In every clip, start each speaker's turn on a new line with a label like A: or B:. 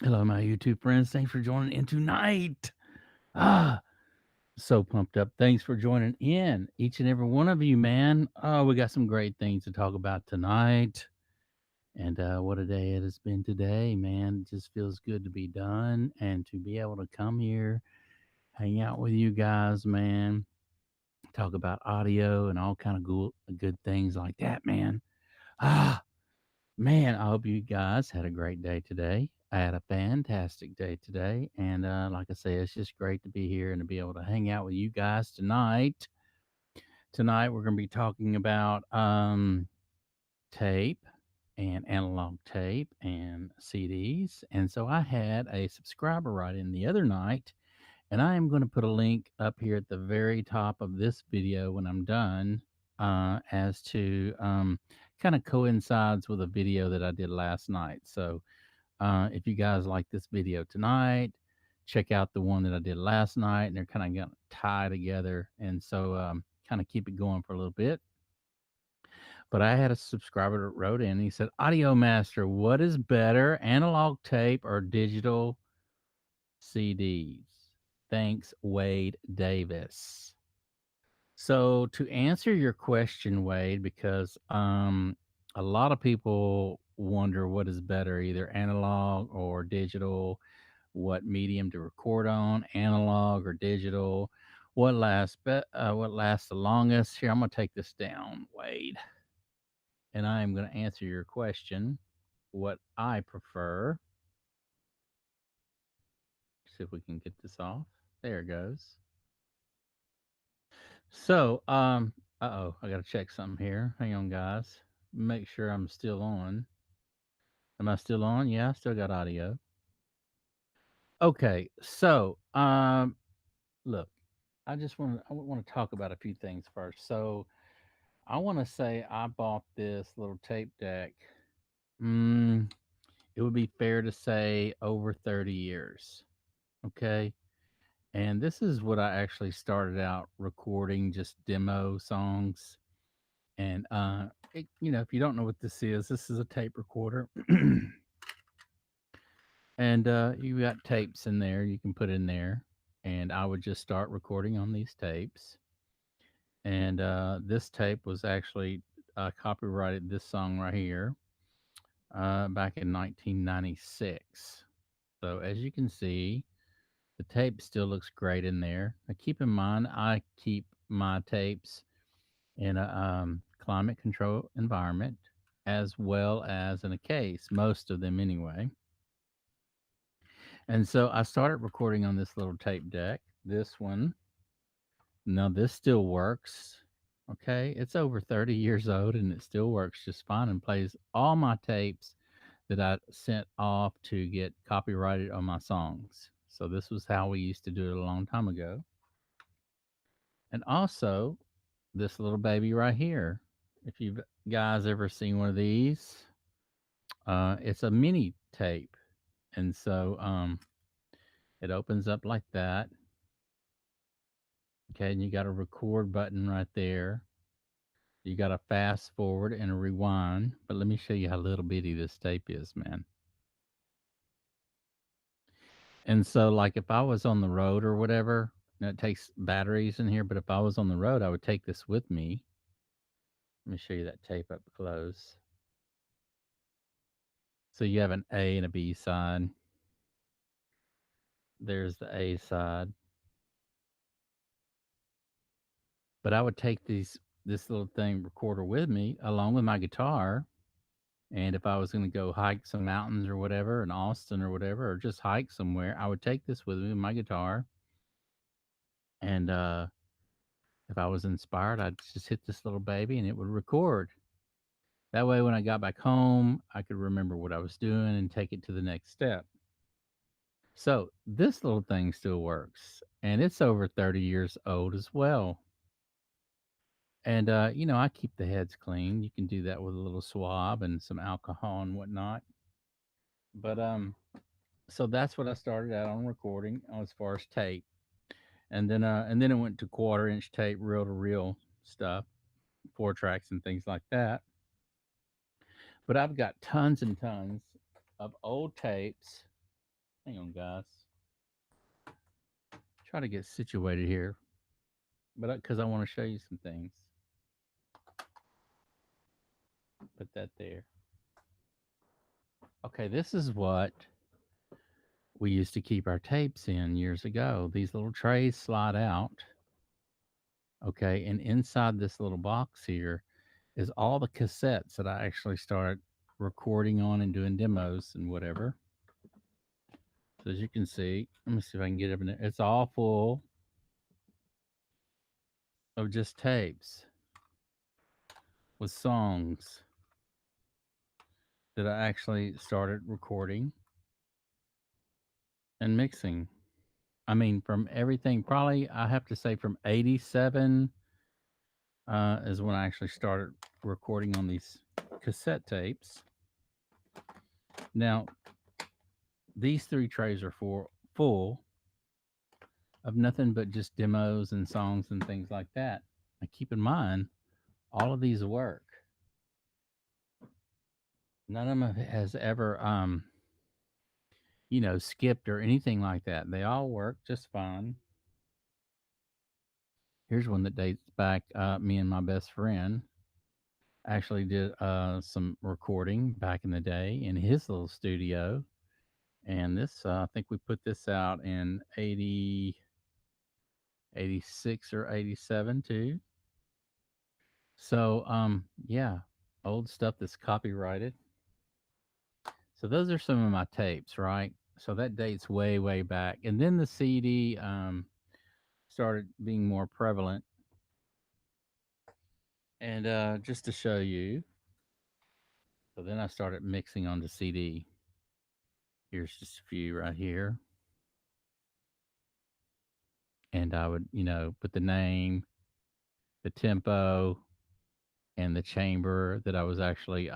A: Hello, my YouTube friends. Thanks for joining in tonight. Ah, so pumped up. Thanks for joining in, each and every one of you, man. Oh, we got some great things to talk about tonight. And what a day it has been today, man. It just feels good to be done and to be able to come here, hang out with you guys, man. Talk about audio and all kind of good things like that, man. Ah, Man, I hope you guys had a great day today. I had a fantastic day today. And like I say, it's just great to be here and to be able to hang out with you guys tonight. Tonight, we're going to be talking about tape and analog tape and CDs. And so I had a subscriber write in the other night, and I am going to put a link up here at the very top of this video when I'm done, as to kind of coincides with a video that I did last night. So if you guys like this video tonight, check out the one that I did last night, and they're kind of going to tie together. And so kind of keep it going for a little bit. But I had a subscriber that wrote in, and he said, Audio Master, what is better, analog tape or digital CDs? Thanks, Wade Davis. So to answer your question, Wade, because a lot of people wonder what is better, either analog or digital, what medium to record on, analog or digital, what lasts the longest. Here, I'm gonna take this down, Wade, and I am gonna answer your question. What I prefer. See if we can get this off. There it goes. So, I gotta check something here. Hang on, guys. Make sure I'm still on. Am I still on? Yeah, I still got audio. Okay, so, look, I want to talk about a few things first. So, I want to say I bought this little tape deck. Mm, it would be fair to say over 30 years. Okay. And this is what I actually started out recording, just demo songs. And if you don't know what this is a tape recorder. And you got tapes in there you can put in there. And I would just start recording on these tapes. And this tape was actually copyrighted, this song right here, back in 1996. So as you can see, the tape still looks great in there. Now keep in mind, I keep my tapes in a climate control environment, as well as in a case, most of them anyway. And so I started recording on this little tape deck. This one, now this still works. Okay, it's over 30 years old and it still works just fine and plays all my tapes that I sent off to get copyrighted on my songs. So this was how we used to do it a long time ago. And also, this little baby right here. If you guys ever seen one of these, it's a mini tape, and so it opens up like that. Okay, and you got a record button right there. You got a fast forward and a rewind. But let me show you how little bitty this tape is, man. And so, like, if I was on the road or whatever, it takes batteries in here. But if I was on the road, I would take this with me. Let me show you that tape up close. So you have an A and a B side. There's the A side. But I would take this little thing recorder with me along with my guitar. And if I was going to go hike some mountains or whatever in Austin or whatever, or just hike somewhere, I would take this with me, my guitar. And if I was inspired, I'd just hit this little baby and it would record. That way, when I got back home, I could remember what I was doing and take it to the next step. So this little thing still works, and it's over 30 years old as well. And, I keep the heads clean. You can do that with a little swab and some alcohol and whatnot. But, so that's what I started out on recording as far as tape. And then it went to quarter-inch tape, reel to reel stuff, 4 tracks and things like that. But I've got tons and tons of old tapes Hang on, guys. Try to get situated here, but because I want to show you some things. Put that there. Okay, this is what we used to keep our tapes in years ago. These little trays slide out. Okay, and inside this little box here is all the cassettes that I actually started recording on and doing demos and whatever. So as you can see, let me see if I can get up in there. It's all full of just tapes with songs that I actually started recording and mixing. I mean, from everything, probably I have to say from 87 is when I actually started recording on these cassette tapes. Now, these three trays are full of nothing but just demos and songs and things like that. And keep in mind, all of these work. None of them has ever, skipped or anything like that. They all work just fine. Here's one that dates back. Me and my best friend actually did some recording back in the day in his little studio. And this, I think we put this out in 86 or 87 too. So, yeah, old stuff that's copyrighted. So those are some of my tapes, right? So that dates way, way back. And then the CD started being more prevalent. And just to show you, so then I started mixing onto CD. Here's just a few right here. And I would, put the name, the tempo, and the chamber that I was actually,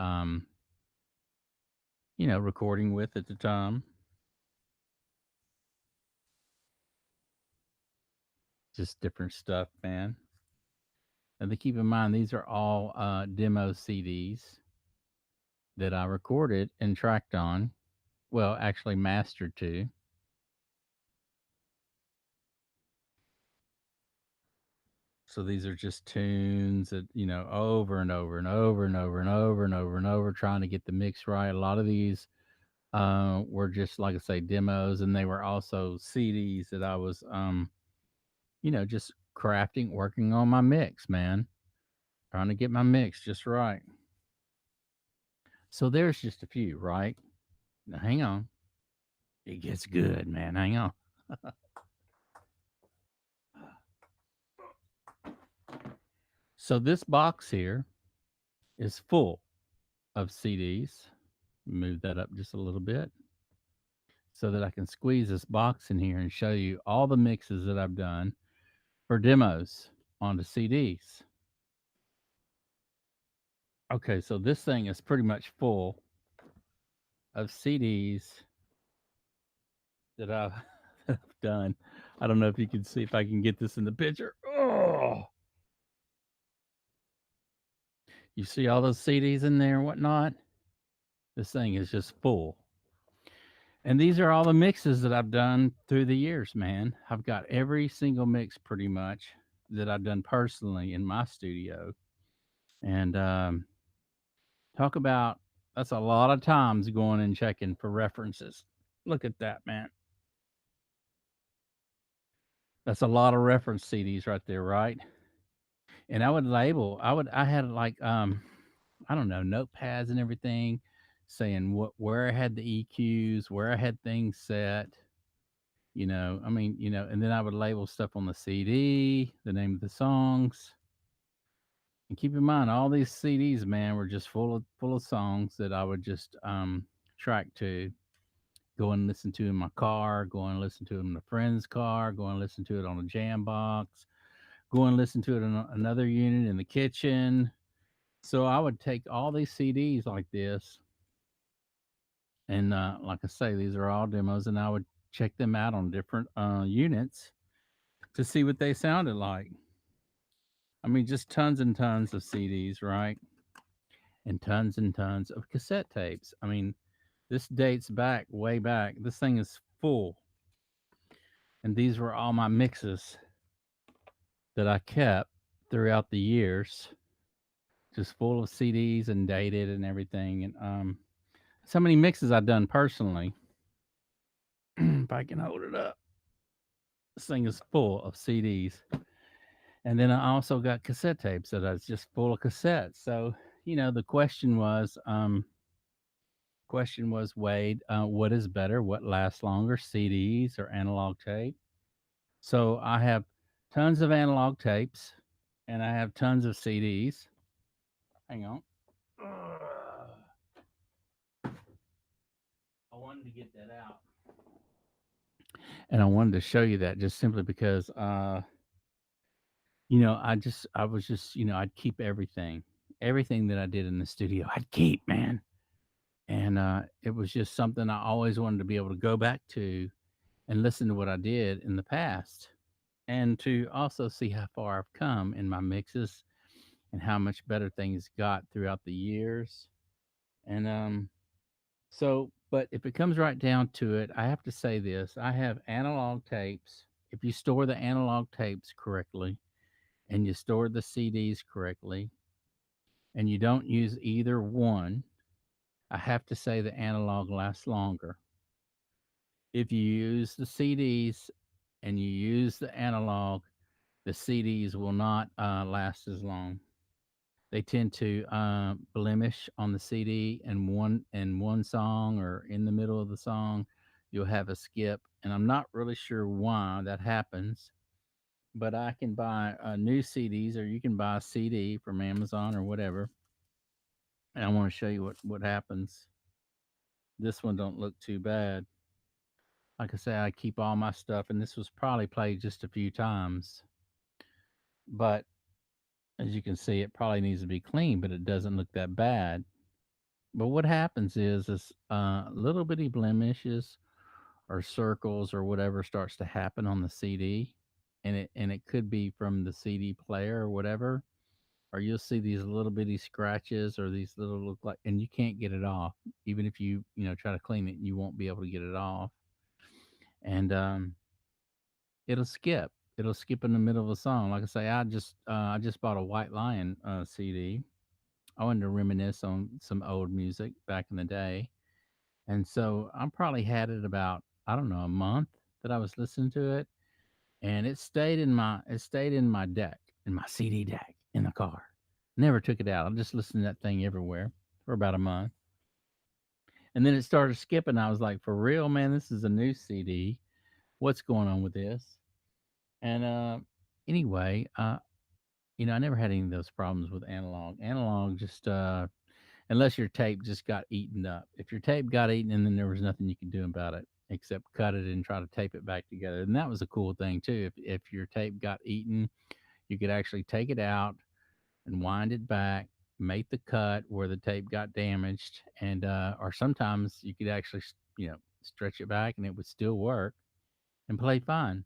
A: recording with at the time. Just different stuff, man. And to keep in mind, these are all demo CDs that I recorded and tracked on. Well, actually mastered to. So these are just tunes that, over and over and over and over and over and over and over, trying to get the mix right. A lot of these were just, like I say, demos, and they were also CDs that I was, just crafting, working on my mix, man, trying to get my mix just right. So there's just a few, right? Now, hang on. It gets good, man. Hang on. So this box here is full of CDs. Move that up just a little bit so that I can squeeze this box in here and show you all the mixes that I've done for demos onto CDs. Okay, so this thing is pretty much full of CDs that I've, that I've done. I don't know if you can see if I can get this in the picture. Oh, you see all those CDs in there and whatnot? This thing is just full. And these are all the mixes that I've done through the years, man. I've got every single mix pretty much that I've done personally in my studio. And talk about that's a lot of times going and checking for references. Look at that, man. That's a lot of reference CDs right there, right? And I had like I don't know, notepads and everything saying where I had the EQs, where I had things set, I mean, and then I would label stuff on the CD, the name of the songs. And keep in mind, all these CDs, man, were just full of songs that I would just track to, go and listen to in my car, go and listen to it in a friend's car, go and listen to it on a jam box, go and listen to it in another unit in the kitchen. So I would take all these CDs like this, and like I say, these are all demos, and I would check them out on different units to see what they sounded like. I mean, just tons and tons of CDs, right? And tons of cassette tapes. I mean, this dates back way back. This thing is full. And these were all my mixes that I kept throughout the years, just full of CDs and dated and everything. And so many mixes I've done personally. If I can hold it up, this thing is full of CDs. And then I also got cassette tapes that I was just full of cassettes. So, the question was, Wade, what is better? What lasts longer, CDs or analog tape? So I have tons of analog tapes and I have tons of CDs. Hang on. I wanted to get that out. And I wanted to show you that just simply because, I was just, I'd keep everything that I did in the studio, I'd keep, man. And it was just something I always wanted to be able to go back to and listen to what I did in the past and to also see how far I've come in my mixes and how much better things got throughout the years. And but if it comes right down to it, I have to say this. I have analog tapes. If you store the analog tapes correctly and you store the CDs correctly and you don't use either one, I have to say the analog lasts longer. If you use the CDs and you use the analog, the CDs will not last as long. They tend to blemish on the CD, and one song or in the middle of the song, you'll have a skip, and I'm not really sure why that happens. But I can buy new CDs, or you can buy a CD from Amazon or whatever. And I want to show you what happens. This one don't look too bad. Like I say, I keep all my stuff, and this was probably played just a few times. But as you can see, it probably needs to be clean, but it doesn't look that bad. But what happens is little bitty blemishes or circles or whatever starts to happen on the CD, and it could be from the CD player or whatever, or you'll see these little bitty scratches or these little look like, and you can't get it off. Even if you try to clean it, you won't be able to get it off, and it'll skip. It'll skip in the middle of a song. Like I say, I just bought a White Lion CD. I wanted to reminisce on some old music back in the day. And so I probably had it about, I don't know, a month that I was listening to it. And it stayed in my deck, in my CD deck in the car. Never took it out. I just listened to that thing everywhere for about a month. And then it started skipping. I was like, for real, man, this is a new CD. What's going on with this? And anyway, I never had any of those problems with analog. Analog just unless your tape just got eaten up. If your tape got eaten, and then there was nothing you could do about it except cut it and try to tape it back together. And that was a cool thing too. If your tape got eaten, you could actually take it out and wind it back, make the cut where the tape got damaged, and or sometimes you could actually stretch it back and it would still work and play fine.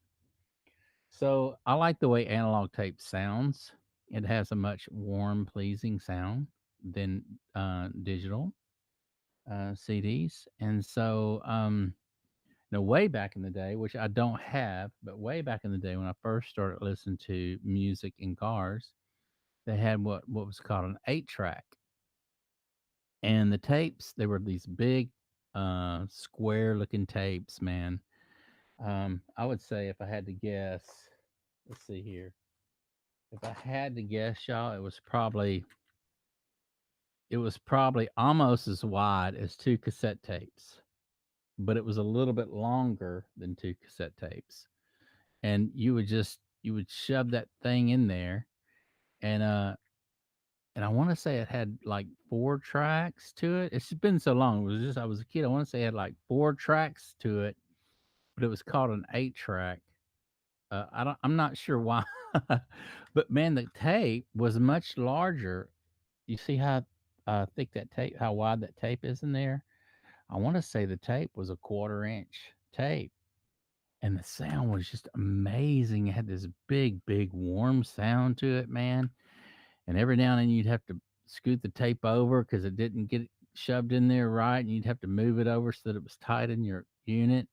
A: So I like the way analog tape sounds. It has a much warm, pleasing sound than digital CDs. And so, way back in the day, which I don't have, but way back in the day when I first started listening to music in cars, they had what was called an 8 track. And the tapes, they were these big, square looking tapes, man. I would say if I had to guess, let's see here. If I had to guess, y'all, it was probably almost as wide as two cassette tapes, but it was a little bit longer than two cassette tapes. And you would shove that thing in there, and I want to say it had like 4 tracks to it. It's been so long. It was just I was a kid. I want to say it had like 4 tracks to it, but it was called an 8 track. I'm not sure why, but man, the tape was much larger. You see how how wide that tape is in there? I want to say the tape was a 1/4 inch tape, and the sound was just amazing. It had this big, big, warm sound to it, man. And every now and then you'd have to scoot the tape over because it didn't get shoved in there right, and you'd have to move it over so that it was tight in your unit.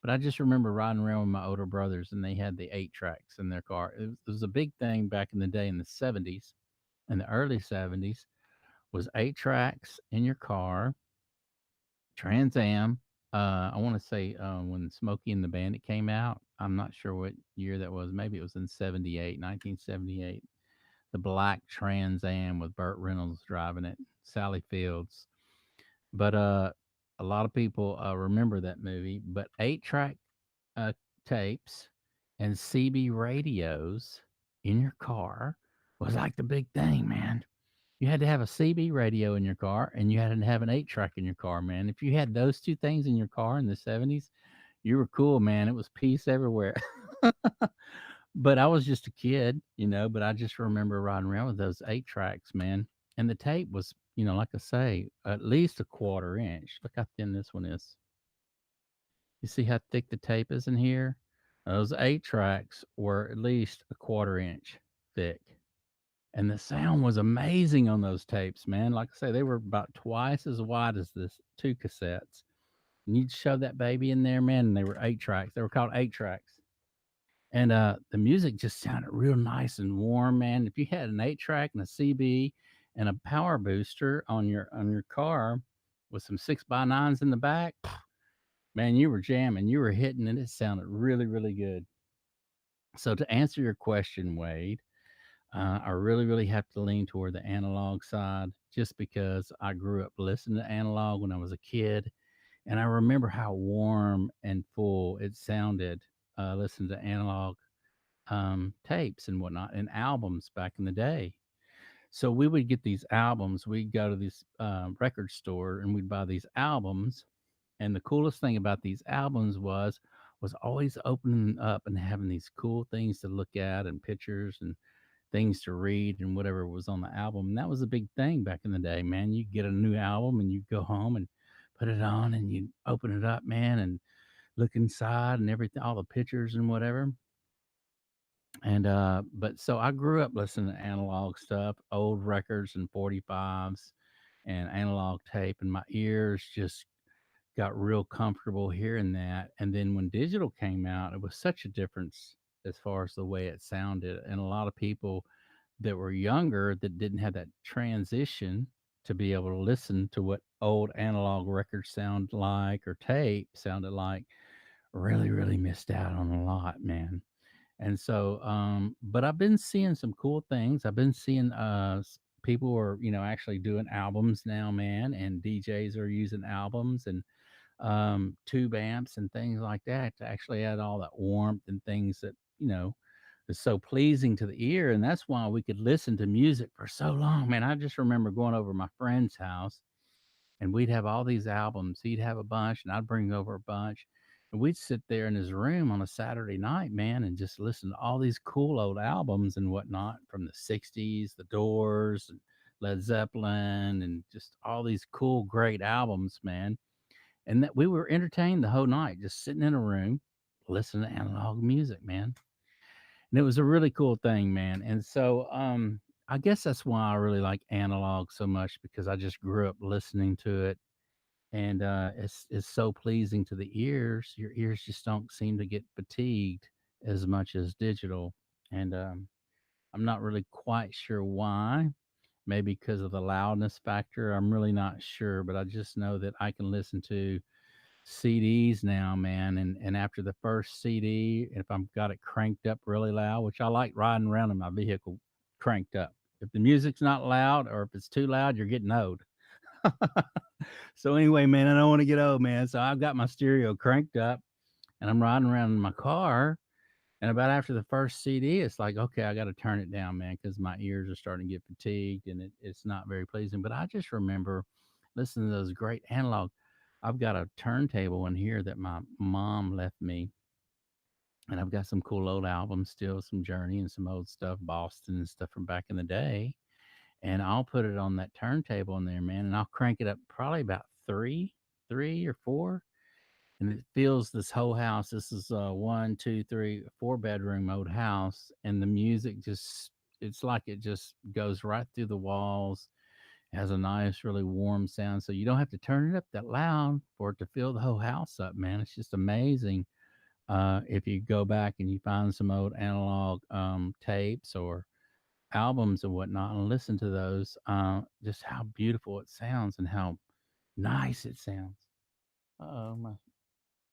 A: But I just remember riding around with my older brothers, and they had the 8 tracks in their car. It was a big thing back in the day in the 70s, in the early 70s, was 8 tracks in your car, Trans Am. I want to say when Smokey and the Bandit came out. I'm not sure what year that was. Maybe it was in 78, 1978. The black Trans Am with Burt Reynolds driving it, Sally Fields. But a lot of people remember that movie. But 8 track uh, tapes and CB radios in your car was like the big thing, man. You had to have a CB radio in your car and you had to have an 8 track in your car, man. If you had those two things in your car in the 70s, you were cool, man. It was peace everywhere. But I was just a kid, but I just remember riding around with those 8 tracks, man. And the tape was, like I say, at least a quarter inch. Look how thin this one is. You see how thick the tape is in here? Those 8 tracks were at least a quarter inch thick. And the sound was amazing on those tapes, man. Like I say, they were about twice as wide as this 2 cassettes. And you'd shove that baby in there, man, and they were 8 tracks. They were called 8 tracks. And the music just sounded real nice and warm, man. If you had an 8 track and a CB and a power booster on your car with some 6x9s in the back, man, you were jamming, you were hitting, and it sounded really, really good. So to answer your question, Wade, I really, really have to lean toward the analog side just because I grew up listening to analog when I was a kid. And I remember how warm and full it sounded listening to analog tapes and whatnot and albums back in the day. So we would get these albums. We'd go to this record store and we'd buy these albums. And the coolest thing about these albums was always opening up and having these cool things to look at and pictures and things to read and whatever was on the album. And that was a big thing back in the day, man. You get a new album and you go home and put it on and you open it up, man, and look inside and everything, all the pictures and whatever. And but so I grew up listening to analog stuff, old records and 45s and analog tape, and my ears just got real comfortable hearing that. And then when digital came out, it was such a difference as far as the way it sounded. And a lot of people that were younger that didn't have that transition to be able to listen to what old analog records sound like or tape sounded like really, really missed out on a lot, man. And so, but I've been seeing some cool things. I've been seeing people are, actually doing albums now, man, and DJs are using albums and tube amps and things like that to actually add all that warmth and things that, is so pleasing to the ear. And that's why we could listen to music for so long, man. I just remember going over to my friend's house and we'd have all these albums. He'd have a bunch and I'd bring over a bunch. And we'd sit there in his room on a Saturday night, man, and just listen to all these cool old albums and whatnot from the 60s, The Doors, and Led Zeppelin, and just all these cool, great albums, man. And that we were entertained the whole night, just sitting in a room, listening to analog music, man. And it was a really cool thing, man. And so, I guess that's why I really like analog so much because I just grew up listening to it, and it's so pleasing to the ears. Your ears just don't seem to get fatigued as much as digital, and I'm not really quite sure why. Maybe because of the loudness factor. I'm really not sure, but I just know that I can listen to CDs now, man. And after the first CD, if I've got it cranked up really loud, which I like riding around in my vehicle cranked up. If the music's not loud or if it's too loud, you're getting old. So anyway, man, I don't want to get old, man. So I've got my stereo cranked up and I'm riding around in my car. And about after the first CD, it's like, okay, I got to turn it down, man, because my ears are starting to get fatigued and it's not very pleasing. But I just remember listening to those great analog. I've got a turntable in here that my mom left me, and I've got some cool old albums still, some Journey and some old stuff, Boston and stuff from back in the day. And I'll put it on that turntable in there, man, and I'll crank it up probably about three or four, and it fills this whole house. This is a one, two, three, 4 bedroom old house, and the music just it's like it just goes right through the walls Has a nice, really warm sound, so you don't have to turn it up that loud for it to fill the whole house up, man. It's just amazing. If you go back and you find some old analog tapes or albums and whatnot and listen to those, just how beautiful it sounds and how nice it sounds. Oh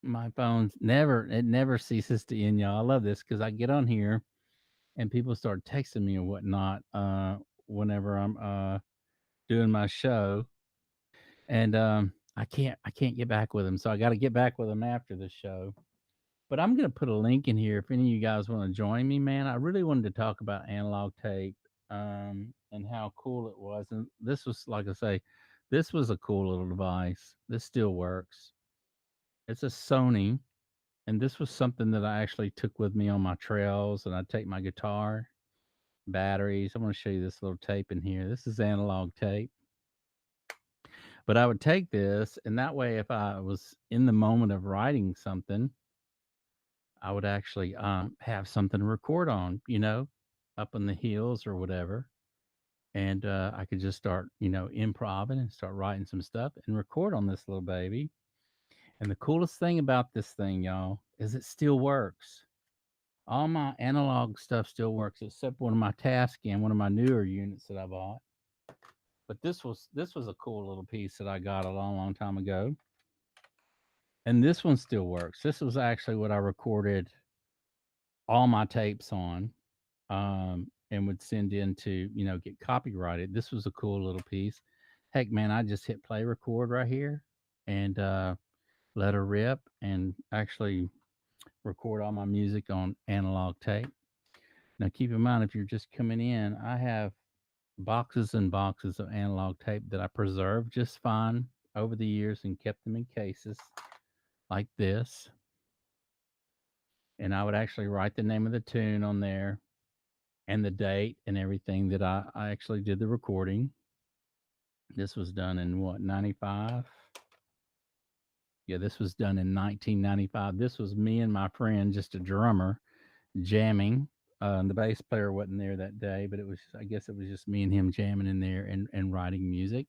A: my phone's never ceases to end, y'all. I love this because I get on here and people start texting me and whatnot whenever I'm doing my show, and I can't get back with them, so I got to get back with them after the show. But I'm gonna put a link in here if any of you guys want to join me, man. I really wanted to talk about analog tape, and how cool it was. And this was, like I say, this was a cool little device. This still works. It's a Sony, and this was something that I actually took with me on my trails. And I take my guitar, batteries. I'm gonna show you this little tape in here. This is analog tape. But I would take this, and that way, if I was in the moment of writing something, I would actually have something to record on, up in the hills or whatever. And I could just start, improvising and start writing some stuff and record on this little baby. And the coolest thing about this thing, y'all, is it still works. All my analog stuff still works, except one of my Tascam, one of my newer units that I bought. But this was a cool little piece that I got a long, long time ago, and this one still works. This was actually what I recorded all my tapes on, and would send in to, get copyrighted. This was a cool little piece. Heck, man, I just hit play record right here and let her rip and actually record all my music on analog tape. Now, keep in mind, if you're just coming in, I have boxes and boxes of analog tape that I preserved just fine over the years and kept them in cases like this. And I would actually write the name of the tune on there and the date and everything that I actually did the recording. This was done in what, 95? Yeah, this was done in 1995. This was me and my friend, just a drummer, jamming. The bass player wasn't there that day, but I guess it was just me and him jamming in there and writing music.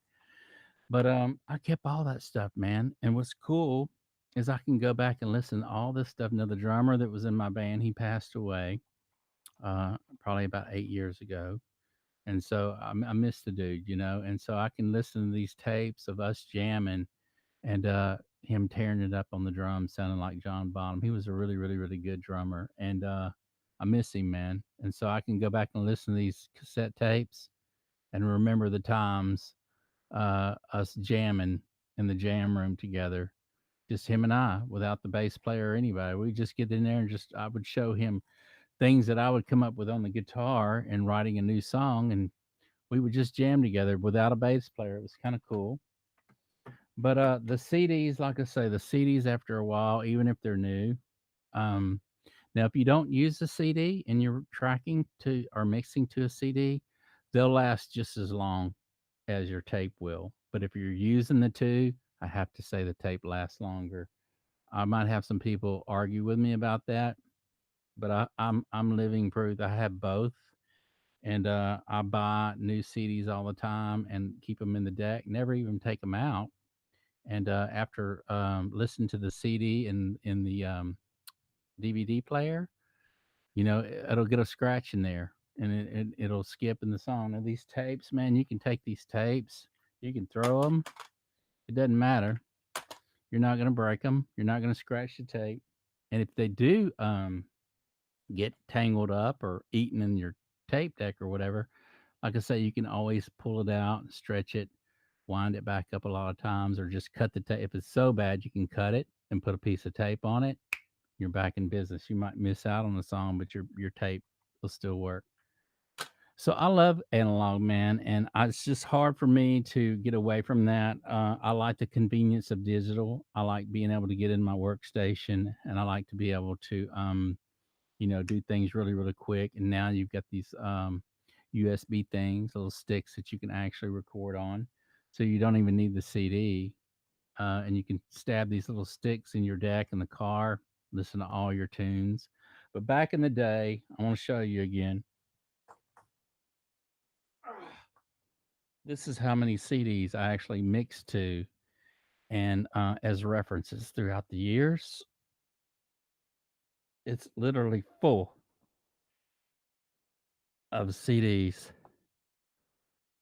A: But I kept all that stuff, man. And what's cool is I can go back and listen to all this stuff. Now, the drummer that was in my band, he passed away probably about 8 years ago. And so I miss the dude, and so I can listen to these tapes of us jamming and him tearing it up on the drums, sounding like John Bonham. He was a really, really, really good drummer. And I miss him, man. And so I can go back and listen to these cassette tapes and remember the times us jamming in the jam room together, just him and I, without the bass player or anybody. We just get in there and just I would show him things that I would come up with on the guitar and writing a new song, and we would just jam together without a bass player. It was kind of cool. But the CDs, like I say, the CDs after a while, even if they're new, um, now if you don't use the CD and you're tracking to or mixing to a CD, they'll last just as long as your tape will. But if you're using the two, I have to say the tape lasts longer. I might have some people argue with me about that, but I'm living proof. I have both, and I buy new CDs all the time and keep them in the deck. Never even take them out. And after listening to the CD and in the DVD player, it'll get a scratch in there, and it'll skip in the song. And these tapes, man, you can take these tapes, you can throw them. It doesn't matter. You're not gonna break them. You're not gonna scratch the tape. And if they do get tangled up or eaten in your tape deck or whatever, like I say, you can always pull it out and stretch it, wind it back up a lot of times, or just cut the tape. If it's so bad, you can cut it and put a piece of tape on it. You're back in business. You might miss out on the song, but your tape will still work. So I love analog, man, and it's just hard for me to get away from that. I like the convenience of digital. I like being able to get in my workstation, and I like to be able to, do things really, really quick. And now you've got these USB things, little sticks that you can actually record on, so you don't even need the CD, and you can stab these little sticks in your deck in the car, listen to all your tunes. But back in the day, I want to show you again. This is how many CDs I actually mixed to, and as references throughout the years, it's literally full of CDs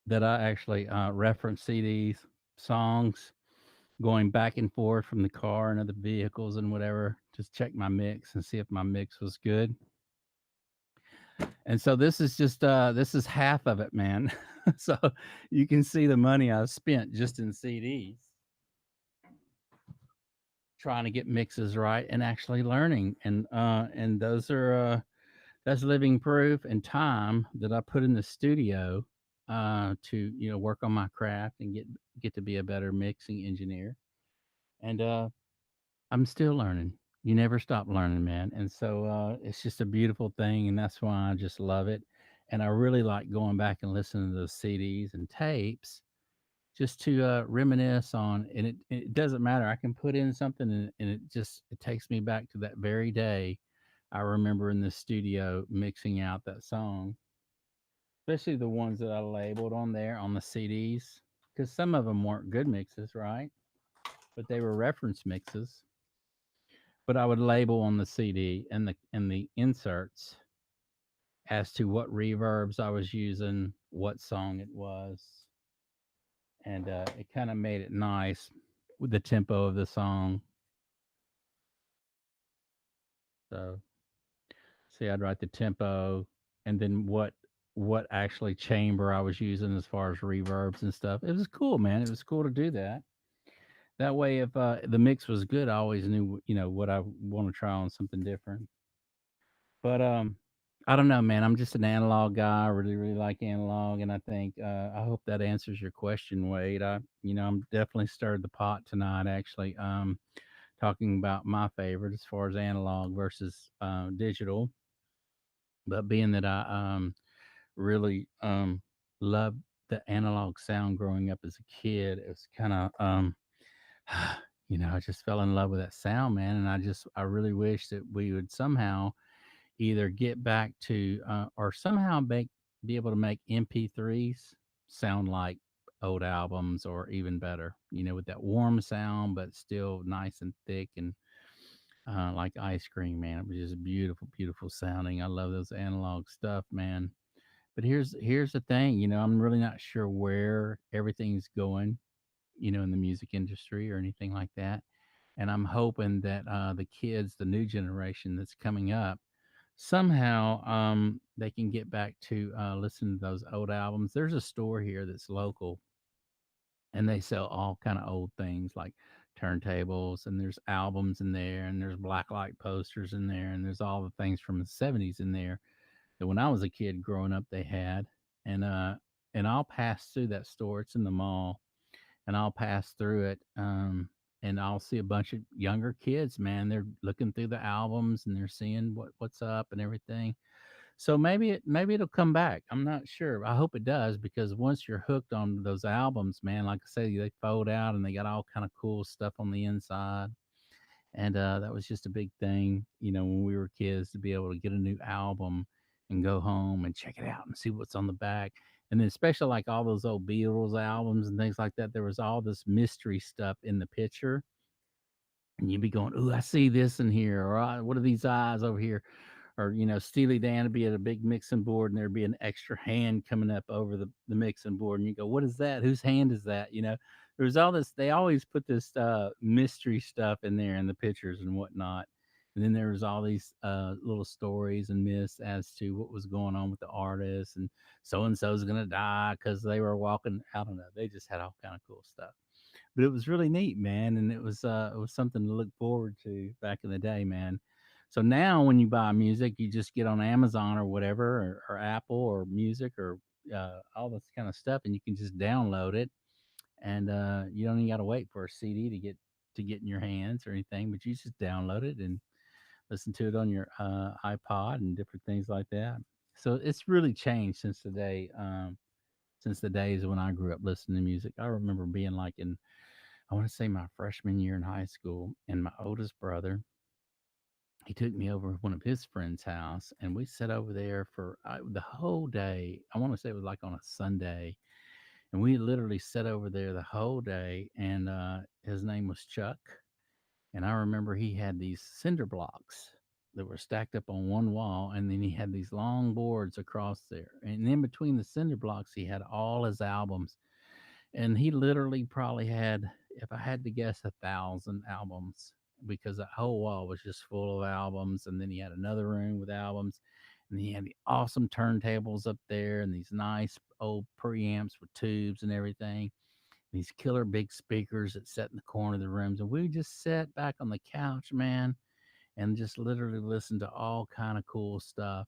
A: that I actually reference CDs, songs, going back and forth from the car and other vehicles and whatever. Just check my mix and see if my mix was good. And so this is half of it, man. So you can see the money I've spent just in CDs trying to get mixes right and actually learning. And those are that's living proof and time that I put in the studio to work on my craft and get to be a better mixing engineer. And I'm still learning. You never stop learning, man. And so it's just a beautiful thing, and that's why I just love it. And I really like going back and listening to those CDs and tapes just to reminisce on. And it doesn't matter. I can put in something, and it takes me back to that very day. I remember in the studio mixing out that song, especially the ones that I labeled on there on the CDs, because some of them weren't good mixes, right? But they were reference mixes. But I would label on the CD and the inserts as to what reverbs I was using, what song it was, and it kind of made it nice with the tempo of the song. So, see, I'd write the tempo, and then what actually chamber I was using as far as reverbs and stuff. It was cool, man. It was cool to do that. That way, if the mix was good, I always knew what I want to try on something different. But I don't know, man. I'm just an analog guy. I really, really like analog, and I think I hope that answers your question, Wade. I'm definitely stirred the pot tonight. Actually, talking about my favorite as far as analog versus digital. But being that I really loved the analog sound growing up as a kid, it was kind of I just fell in love with that sound, man. And I really wish that we would somehow either get back to or somehow be able to make MP3s sound like old albums or even better, with that warm sound, but still nice and thick and like ice cream, man. It was just beautiful, beautiful sounding. I love those analog stuff, man. But here's the thing, I'm really not sure where everything's going, in the music industry or anything like that. And I'm hoping that the kids, the new generation that's coming up, somehow they can get back to listen to those old albums. There's a store here that's local, and they sell all kind of old things like turntables, and there's albums in there, and there's black light posters in there, and there's all the things from the 70s in there that when I was a kid growing up they had. And I'll pass through that store. It's in the mall, and I'll pass through it. And I'll see a bunch of younger kids, man. They're looking through the albums and they're seeing what's up and everything. So maybe it'll come back. I'm not sure. I hope it does, because once you're hooked on those albums, man, like I say, they fold out and they got all kind of cool stuff on the inside. And that was just a big thing, when we were kids, to be able to get a new album and go home and check it out and see what's on the back. And then especially like all those old Beatles albums and things like that, there was all this mystery stuff in the picture, and you'd be going, "Ooh, I see this in here," or "What are these eyes over here?" Or Steely Dan would be at a big mixing board, and there'd be an extra hand coming up over the mixing board, and you go, "What is that? Whose hand is that?" There's all this. They always put this mystery stuff in there in the pictures and whatnot. And then there was all these little stories and myths as to what was going on with the artist, and so's gonna die because they were walking. I don't know. They just had all kind of cool stuff, but it was really neat, man, and it was something to look forward to back in the day, man. So now when you buy music, you just get on Amazon or whatever, or Apple or Music or all this kind of stuff, and you can just download it, and you don't even got to wait for a CD to get in your hands or anything, but you just download it and listen to it on your iPod and different things like that. So it's really changed since the days when I grew up listening to music. I remember being like I want to say my freshman year in high school, and my oldest brother, he took me over to one of his friends' house, and we sat over there for the whole day. I want to say it was like on a Sunday, and we literally sat over there the whole day. And his name was Chuck, and I remember he had these cinder blocks that were stacked up on one wall, and then he had these long boards across there, and in between the cinder blocks, he had all his albums. And he literally probably had, if I had to guess, 1,000 albums, because that whole wall was just full of albums. And then he had another room with albums, and he had the awesome turntables up there and these nice old preamps with tubes and everything. These killer big speakers that sat in the corner of the rooms, and we just sat back on the couch, man, and just literally listened to all kind of cool stuff.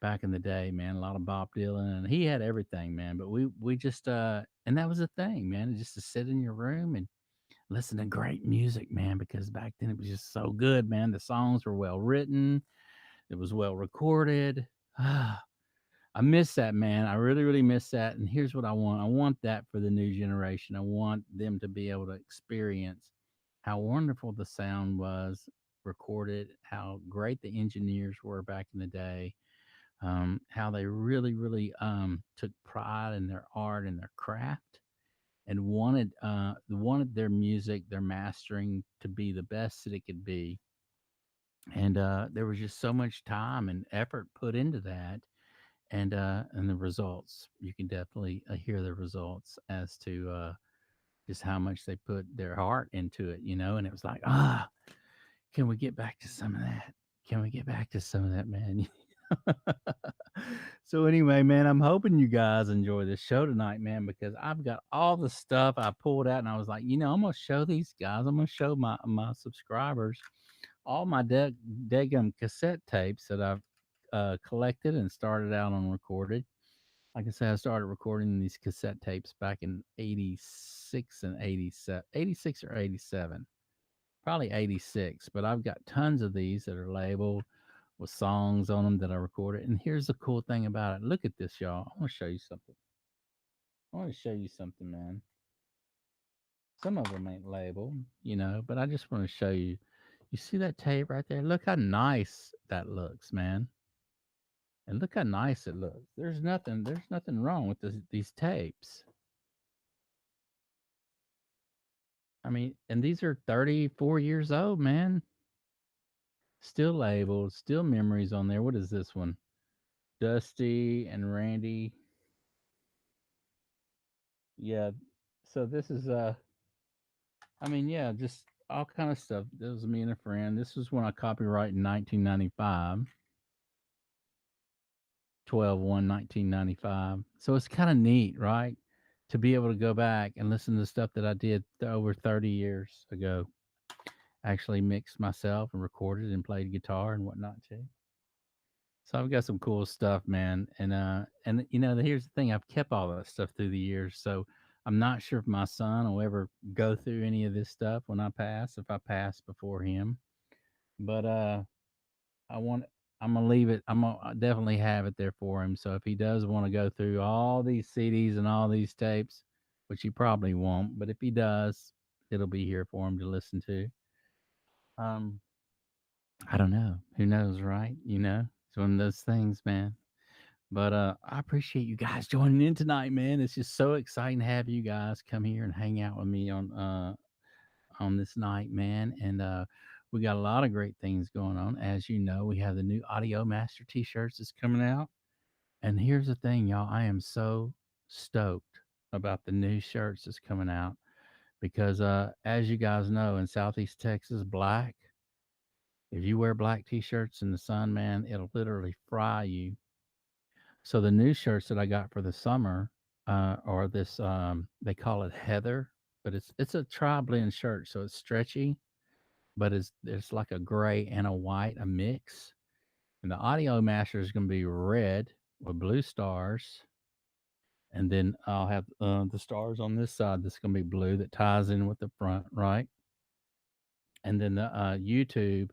A: Back in the day, man, a lot of Bob Dylan, and he had everything, man. But we just and that was the thing, man, just to sit in your room and listen to great music, man, because back then it was just so good, man. The songs were well written, it was well recorded. Ah, I miss that, man. I really, really miss that. And here's what I want. I want that for the new generation. I want them to be able to experience how wonderful the sound was recorded, how great the engineers were back in the day, how they really, really took pride in their art and their craft, and wanted their music, their mastering to be the best that it could be. And there was just so much time and effort put into that, and the results. You can definitely hear the results as to just how much they put their heart into it, And it was like, can we get back to some of that? Can we get back to some of that, man? So anyway, man, I'm hoping you guys enjoy this show tonight, man, because I've got all the stuff I pulled out, and I was like, I'm gonna show these guys, I'm gonna show my subscribers all my Degum cassette tapes that I've collected and started out on recorded. Like I said, I started recording these cassette tapes back in '86 and '87, '86 or '87, probably '86. But I've got tons of these that are labeled with songs on them that I recorded. And here's the cool thing about it. Look at this, y'all. I want to show you something. I want to show you something, man. Some of them ain't labeled, but I just want to show you. You see that tape right there? Look how nice that looks, man. And look how nice it looks. There's nothing wrong with these tapes. I mean, and these are 34 years old, man. Still labeled, still memories on there. What is this one? Dusty and Randy. Yeah. So this is I mean, yeah, just all kind of stuff. This was me and a friend. This was when I copyright in 1995, 12/1/1995. So it's kind of neat, right? To be able to go back and listen to stuff that I did over 30 years ago. Actually mixed myself and recorded and played guitar and whatnot too. So I've got some cool stuff, man. And here's the thing: I've kept all that stuff through the years. So I'm not sure if my son will ever go through any of this stuff when I pass, if I pass before him. But I want I'm gonna leave it. I'm gonna definitely have it there for him. So if he does want to go through all these CDs and all these tapes, which he probably won't, but if he does, it'll be here for him to listen to. Um, I don't know. Who knows, right? It's one of those things, man. But I appreciate you guys joining in tonight, man. It's just so exciting to have you guys come here and hang out with me on this night, man. And we got a lot of great things going on. As you know, we have the new Audio Master T-shirts that's coming out. And here's the thing, y'all. I am so stoked about the new shirts that's coming out because, as you guys know, in Southeast Texas, black. If you wear black T-shirts in the sun, man, it'll literally fry you. So the new shirts that I got for the summer are this. They call it Heather, but it's a tri blend shirt, so it's stretchy, but it's like a gray and a white, a mix. And the audio master is going to be red with blue stars, and then I'll have the stars on this side. That's going to be blue that ties in with the front, right? And then the YouTube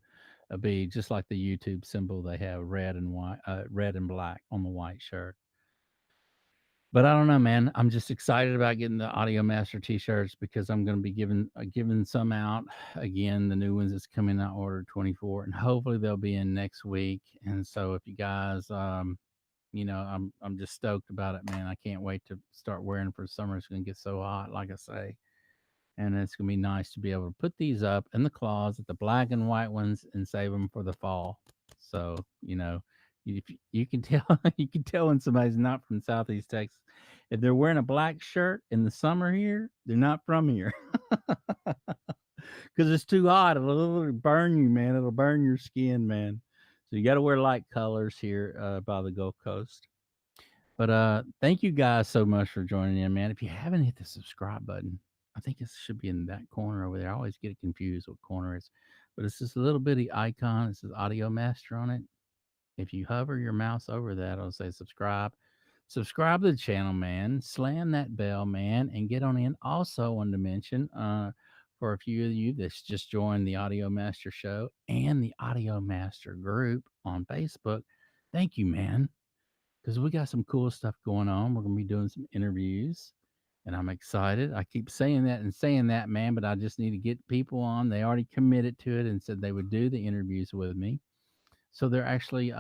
A: will be just like the YouTube symbol. They have red and white, red and black on the white shirt. But I don't know, man. I'm just excited about getting the Audio Master T-shirts because I'm going to be giving some out again. The new ones that's coming out, order 24, and hopefully they'll be in next week. And so, if you guys I'm just stoked about it, man. I can't wait to start wearing for summer. It's gonna get so hot, like I say, and it's gonna be nice to be able to put these up in the closet, the black and white ones, and save them for the fall. So you can tell you can tell when somebody's not from Southeast Texas if they're wearing a black shirt in the summer here. They're not from here because it's too hot. It'll burn you, man. It'll burn your skin, man. So you got to wear light colors here by the Gulf Coast. But thank you guys so much for joining in, man. If you haven't hit the subscribe button, I think it should be in that corner over there. I always get confused what corner it's, but it's this little bitty icon. It says Audio Master on it. If you hover your mouse over that, it'll say subscribe. Subscribe to the channel, man. Slam that bell, man, and get on in. Also, wanted to mention for a few of you that's just joined the Audio Master show and the Audio Master group on Facebook. Thank you, man, because we got some cool stuff going on. We're going to be doing some interviews, and I'm excited. I keep saying that, man, but I just need to get people on. They already committed to it and said they would do the interviews with me. So they're actually,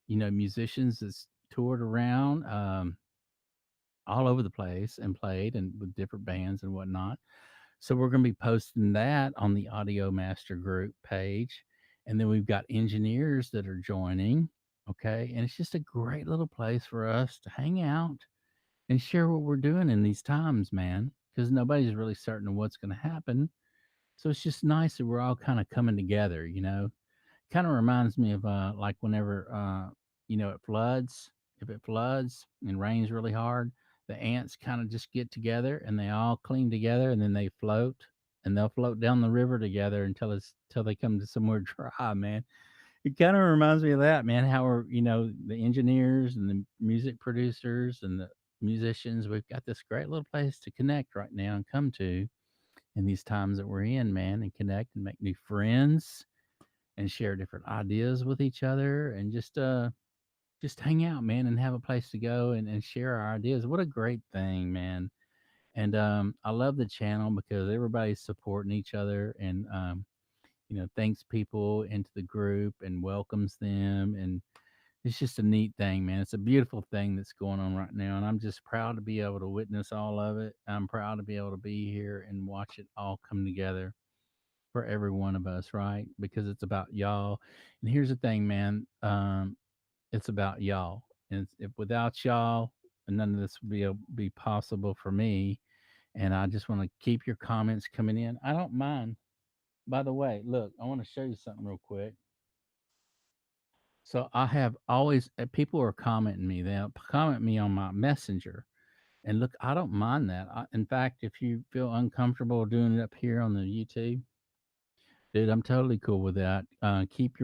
A: musicians that's toured around all over the place and played and with different bands and whatnot. So we're going to be posting that on the Audio Master Group page. And then we've got engineers that are joining. Okay. And it's just a great little place for us to hang out and share what we're doing in these times, man, because nobody's really certain what's going to happen. So it's just nice that we're all kind of coming together. Kind of reminds me of like whenever it floods. If it floods and rains really hard, the ants kind of just get together and they all cling together and then they float and they'll float down the river together until they come to somewhere dry, man. It kind of reminds me of that, man. How we're, the engineers and the music producers and the musicians, we've got this great little place to connect right now and come to in these times that we're in, man, and connect and make new friends and share different ideas with each other and just hang out, man, and have a place to go and share our ideas. What a great thing, man. And I love the channel because everybody's supporting each other and thanks people into the group and welcomes them, and it's just a neat thing, man. It's a beautiful thing that's going on right now, and I'm just proud to be able to witness all of it. I'm proud to be able to be here and watch it all come together for every one of us, right? Because it's about y'all. And here's the thing, man. It's about y'all. And if without y'all, none of this would be possible for me. And I just want to keep your comments coming in. I don't mind. By the way, look, I want to show you something real quick. So I have always people are commenting me. They'll comment me on my messenger. And look, I don't mind that. In fact, if you feel uncomfortable doing it up here on the YouTube, dude, I'm totally cool with that. Keep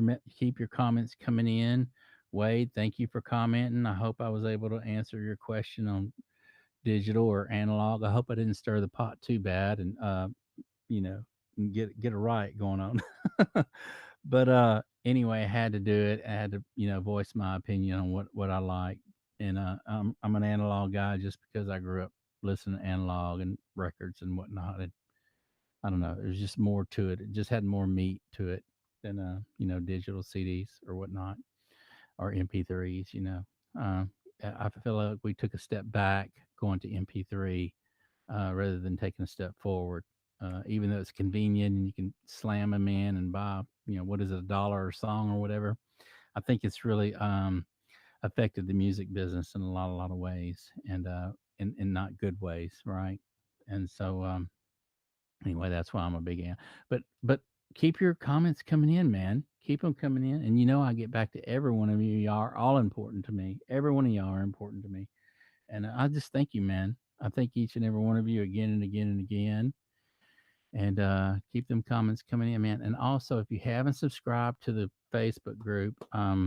A: your comments coming in. Wade, thank you for commenting. I hope I was able to answer your question on digital or analog. I hope I didn't stir the pot too bad and you know, get a riot going on. But anyway, I had to do it. I had to, voice my opinion on what I like. And I'm an analog guy just because I grew up listening to analog and records and whatnot. I don't know. There's just more to it. It just had more meat to it than digital CDs or whatnot or MP3s. Uh, I feel like we took a step back going to MP3 rather than taking a step forward. Even though it's convenient and you can slam them in and buy, what is it, $1 a song or whatever. I think it's really affected the music business in a lot of ways, and in not good ways, right? And so anyway, that's why I'm a big fan. But keep your comments coming in, man. Keep them coming in, and I get back to every one of you. Y'all are all important to me. Every one of y'all are important to me, and I just thank you, man. I thank each and every one of you again and again and again. And keep them comments coming in, man. And also, if you haven't subscribed to the Facebook group, I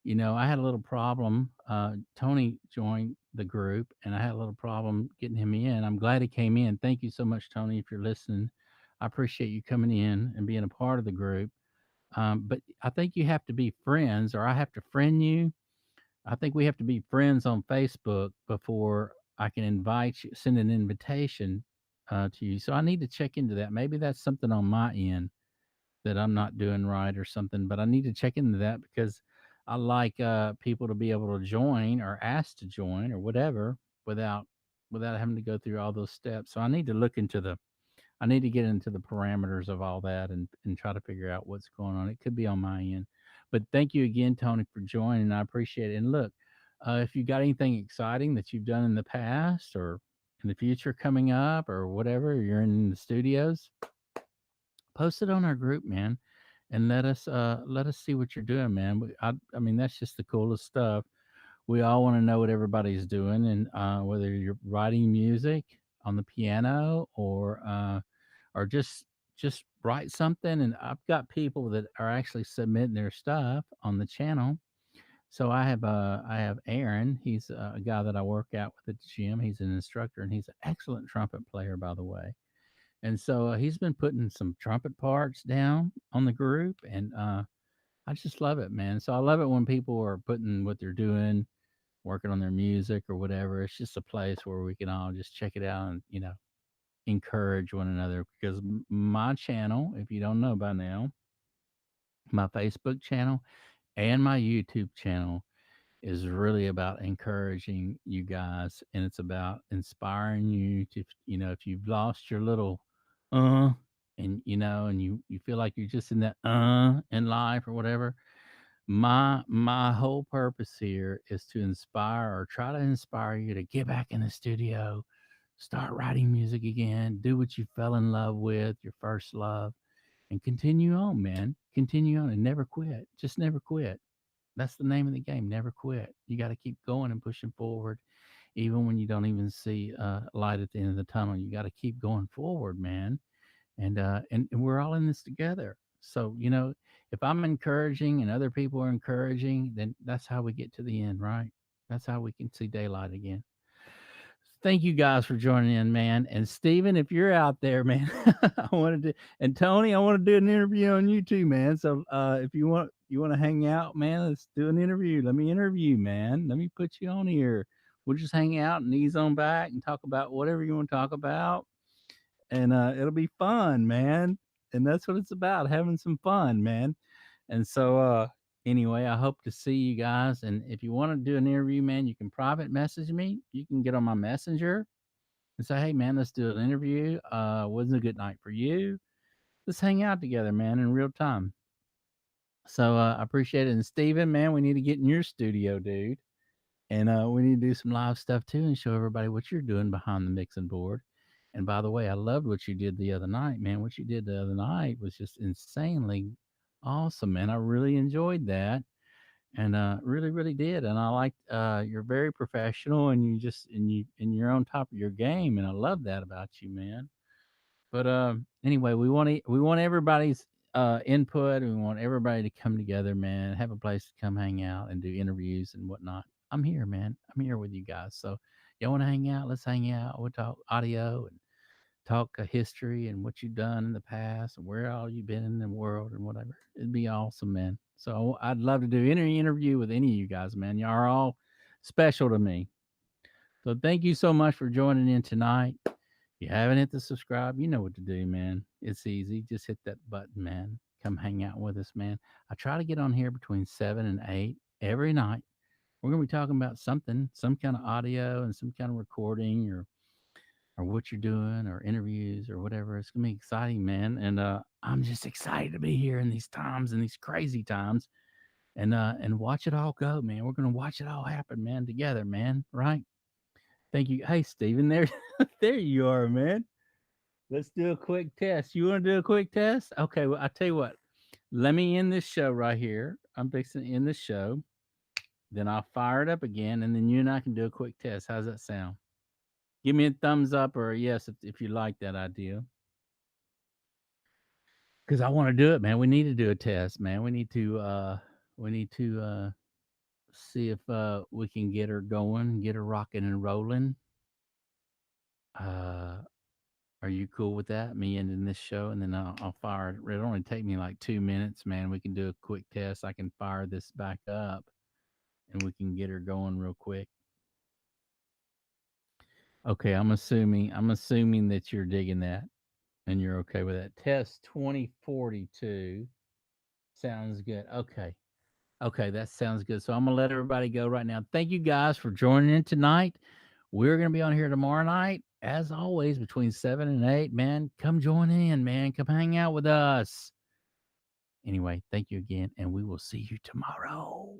A: had a little problem. Tony joined the group, and I had a little problem getting him in. I'm glad he came in. Thank you so much, Tony, if you're listening. I appreciate you coming in and being a part of the group. But I think you have to be friends, or I have to friend you. I think we have to be friends on Facebook before I can invite you, send an invitation to you. So I need to check into that. Maybe that's something on my end that I'm not doing right or something, but I need to check into that because I like people to be able to join or ask to join or whatever without having to go through all those steps. So I need to look into the I need to get into the parameters of all that and try to figure out what's going on. It could be on my end. But thank you again, Tony, for joining. I appreciate it. And look, if you got anything exciting that you've done in the past or in the future coming up or whatever, you're in the studios, post it on our group, man, and let us see what you're doing, man. I mean, that's just the coolest stuff. We all want to know what everybody's doing, and whether you're writing music on the piano or just write something. And I've got people that are actually submitting their stuff on the channel. So I have Aaron. He's a guy that I work out with at the gym. He's an instructor and he's an excellent trumpet player, by the way. And so he's been putting some trumpet parts down on the group, and I just love it, man. So I love it when people are putting what they're doing, working on their music or whatever. It's just a place where we can all just check it out and encourage one another. Because my channel, if you don't know by now, my Facebook channel and my YouTube channel is really about encouraging you guys, and it's about inspiring you to, if you've lost your little uh and you feel like you're just in that in life or whatever. My whole purpose here is to inspire or try to inspire you to get back in the studio, start writing music again, do what you fell in love with, your first love, and continue on, man. Continue on and never quit. Just never quit. That's the name of the game. Never quit. You got to keep going and pushing forward, even when you don't even see light at the end of the tunnel. You got to keep going forward, man. And we're all in this together. So if I'm encouraging and other people are encouraging, then that's how we get to the end, right? That's how we can see daylight again. Thank you guys for joining in, man. And Steven, if you're out there, man, I wanted to, and Tony, I want to do an interview on you too, man. So if you want to hang out, man, let's do an interview. Let me interview you, man. Let me put you on here. We'll just hang out and ease on back and talk about whatever you want to talk about. And it'll be fun, man. And that's what it's about, having some fun, man. And so anyway, I hope to see you guys. And if you want to do an interview, man, you can private message me. You can get on my messenger and say, hey, man, let's do an interview. Wasn't a good night for you? Let's hang out together, man, in real time. So I appreciate it. And Steven, man, we need to get in your studio, dude. And we need to do some live stuff too and show everybody what you're doing behind the mixing board. And by the way, I loved what you did the other night, man. What you did the other night was just insanely awesome, man. I really enjoyed that, and really, really did. And I liked you're very professional, and you're on top of your game, and I love that about you, man. But anyway, we want everybody's input, and we want everybody to come together, man. Have a place to come hang out and do interviews and whatnot. I'm here, man. I'm here with you guys. So y'all want to hang out? Let's hang out. We'll talk audio and talk history and what you've done in the past and where all you've been in the world and whatever. It'd be awesome, man. So I'd love to do any interview with any of you guys, man. Y'all are all special to me. So thank you so much for joining in tonight. If you haven't hit the subscribe, you know what to do, man. It's easy. Just hit that button, man. Come hang out with us, man. I try to get on here between 7 and 8 every night. We're going to be talking about something, some kind of audio and some kind of recording or what you're doing or interviews or whatever. It's gonna be exciting, man. And I'm just excited to be here in these times and these crazy times and watch it all go, man. We're gonna watch it all happen, man, together, man. Right? Thank you. Hey, Steven, there there you are, man. Let's do a quick test. You want to do a quick test? Okay, well, I tell you what. Let me end this show right here. I'm fixing to end this show. Then I'll fire it up again, and then you and I can do a quick test. How's that sound? Give me a thumbs up or a yes if you like that idea. Because I want to do it, man. We need to do a test, man. We need to see if we can get her going, get her rocking and rolling. Uh, are you cool with that? Me ending this show and then I'll fire it. It'll only take me like 2 minutes, man. We can do a quick test. I can fire this back up and we can get her going real quick. Okay, I'm assuming that you're digging that and you're okay with that. Test 2042 sounds good. Okay. Okay, that sounds good. So I'm gonna let everybody go right now. Thank you guys for joining in tonight. We're gonna be on here tomorrow night, as always, between 7 and 8. Man, come join in, man. Come hang out with us. Anyway, thank you again, and we will see you tomorrow.